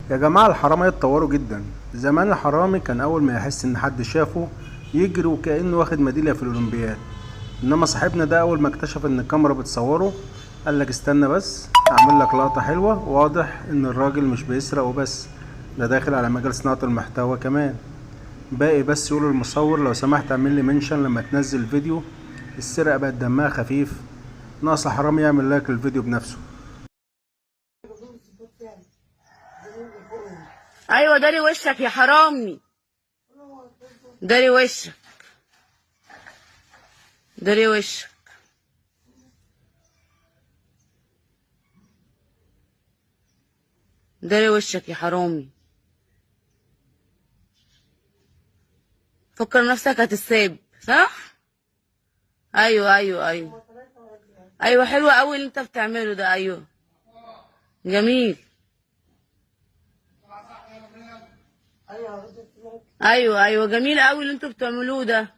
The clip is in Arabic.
يا جماعة الحرامية اتطوروا جدا. زمان الحرامي كان أول ما يحس إن حد شافه يجري وكأنه واخد ميدالية في الأولمبياد. إنما صاحبنا ده أول ما اكتشف إن الكاميرا بتصوره قالك استنى بس أعمل لك لقطة حلوة. واضح إن الراجل مش بيسرق وبس، ده داخل على مجال صناعة المحتوى كمان. باقي بس يقول للمصور لو سمحت اعمل لي منشن لما تنزل فيديو. السرقة بقت دمها خفيف، ناقص حرامي يعمل لايك للفيديو بنفسه. ايوه داري وشك يا حرامي. داري وشك. داري وشك. داري وشك يا حرامي. فكر نفسك هتساب صح. ايوه ايوه ايوه. ايوه حلو قوي اللي انت بتعمله ده. ايوه جميل. ايوه ايوه جميل قوي اللي انتوا بتعملوه ده.